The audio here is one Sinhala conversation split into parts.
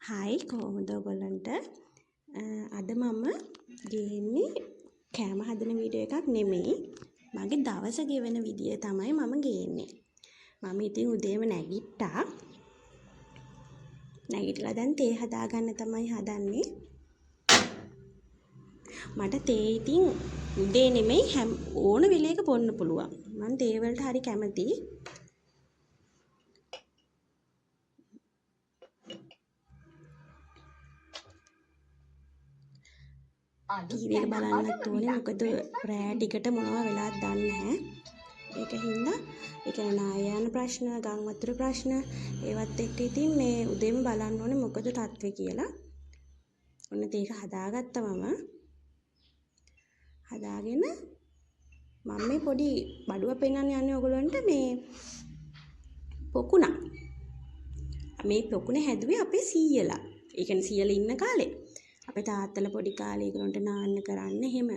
හායි කොහොමද ඔයගොල්ලන්ට අද මම ගේන්නේ කෑම හදන වීඩියෝ එකක් නෙමෙයි මගේ දවස ගෙවන විදිය තමයි මම ගේන්නේ මම ඉතින් උදේම නැගිටලා දැන් තේ හදාගන්න තමයි හදන්නේ මට තේ ඉතින් උදේ නෙමෙයි ඕන වෙලේක බොන්න පුළුවන් මම තේ වලට හරි කැමතියි ටීවී එක බලන්නත් ඕනේ මොකද රෑ ටිකට මොනවා වෙලාද දන්නේ නැහැ. ඒක හින්දා ඒ කියන්නේ නායයන් ප්‍රශ්න, ගම් වතුර ප්‍රශ්න ඒවත් එක්ක ඉතින් මේ උදේම බලන්න ඕනේ මොකද තත්ත්වේ කියලා. ඔන්න ඒක හදාගත්තා මම. හදාගෙන මම මේ පොඩි බඩුව පෙන්නන්න යන්නේ ඔයගොල්ලන්ට මේ පොකුණක්. මේ පොකුණ හැදුවේ අපේ සීයලා. ඒ කියන්නේ සීයලා ඉන්න කාලේ. අපේ තාත්තලා පොඩි කාලේ ඒගොල්ලන්ට නාන්න කරන්න එහෙම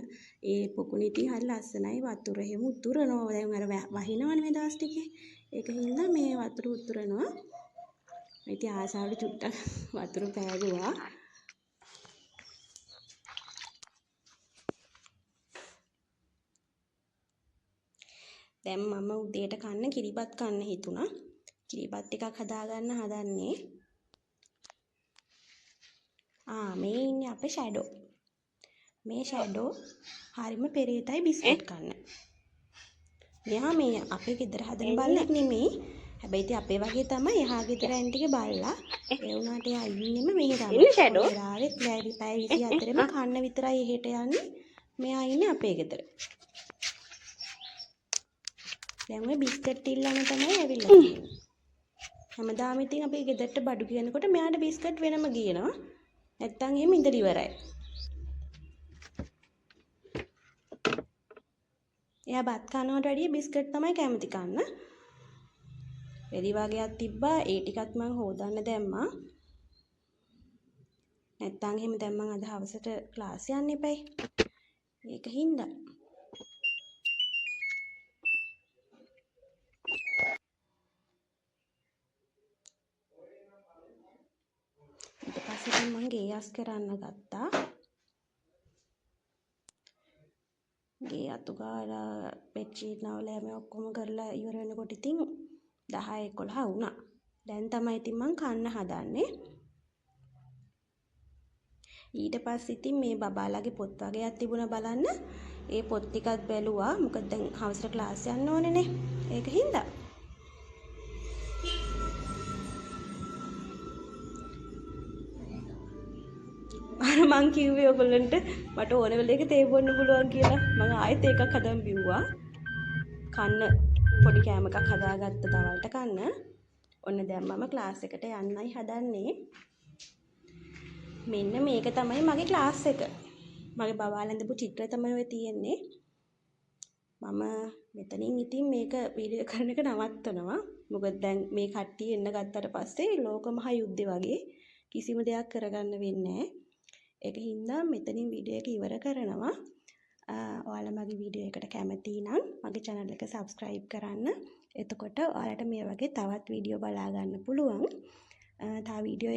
ඒ පොකුණ ඉතින් හරි ලස්සනයි වතුර එහෙම උතුරනවා දැන් අර වහිනවනේ මේ දවස් ටිකේ ඒක හින්දා මේ වතුර උතුරනවා ඉතින් ආසාවට චුට්ටක් වතුර පෑගුවා දැන් මම උදේට කන්න කිරිබත් කන්න හිතුණා කිරිබත් ටිකක් හදාගන්න හදන්නේ මේ ඉන්නේ අපේ ෂැඩෝ. මේ ෂැඩෝ හරිම පෙරේතයි බිස්කට් කන්න. මෙයා මේ අපේ ගෙදර හදන බල්ලෙක් නෙමෙයි. හැබැයි ඉතින් අපේ වගේ තමයි එහා ගෙදර ඇන් ටික බල්ලා. ඒ වුණාට එයා ඉන්නෙම මෙහෙ තමයි. ඉන්නේ ෂැඩෝ. රාවෙත් පැය 24ෙම කන්න විතරයි එහෙට යන්නේ. මෙයා ඉන්නේ අපේ ගෙදර. දැන් ඔය බිස්කට් ඉල්ලන්න තමයි ඇවිල්ලා තියෙන්නේ. හැමදාම ඉතින් අපේ ගෙදරට බඩු කියනකොට මෙයාට බිස්කට් වෙනම ගියනවා. නැත්තම් එහෙම ඉඳලා ඉවරයි. එයා බත් කනවට වැඩිය බිස්කට් තමයි කැමති කන්න. රෙදි වගේක් තිබ්බා ඒ ටිකත් මම හොදන්න දැම්මා. නැත්තම් එහෙම දැන් මම අද හවසට ක්ලාස් යන්න එපයි. ඒක හින්දා. ඊට පස්සේ මම ගේ අස් කරන්න ගත්තා. ගේ අතු ගාලා බෙඩ්ෂීට් නවලා මේ ඔක්කොම කරලා ඉවර වෙනකොට ඉතින් 10 11 වුණා. දැන් තමයි ඉතින් මං කන්න හදන්නේ. ඊට පස්සේ ඉතින් මේ බබාලාගේ පොත් වගේක් තිබුණා බලන්න. ඒ පොත් ටිකත් බැලුවා. මොකද දැන් හවසට ක්ලාස් යන්න ඕනේනේ. ඒක හින්දා. අර මං කිව්වේ ඔයගොල්ලන්ට මට ඕන වෙලේක තේ බොන්න පුළුවන් කියලා. මම ආයෙත් එකක් හදන් බිව්වා. කන්න පොඩි කෑම එකක් හදාගත්ත දවල්ට කන්න. ඔන්න දැන් මම ක්ලාස් එකට යන්නයි හදන්නේ. මෙන්න මේක තමයි මගේ ක්ලාස් එක. මගේ බබාලා ඇඳපු චිත්‍රය තමයි ඔය තියෙන්නේ. මම මෙතනින් ඉතින් මේක වීඩියෝ කරන එක නවත්තනවා. මොකද දැන් මේ කට්ටිය එන්න ගත්තට පස්සේ ලෝක මහා යුද්ධය වගේ කිසිම දෙයක් කරගන්න වෙන්නේ නැහැ. ඒක හින්දා මෙතනින් වීඩියෝ එක ඉවර කරනවා. ඔයාලා මගේ වීඩියෝ එකට කැමති නම් මගේ channel එක subscribe කරන්න. එතකොට ඔයාලට මේ වගේ තවත් වීඩියෝ බලා ගන්න පුළුවන්. තව වීඩියෝ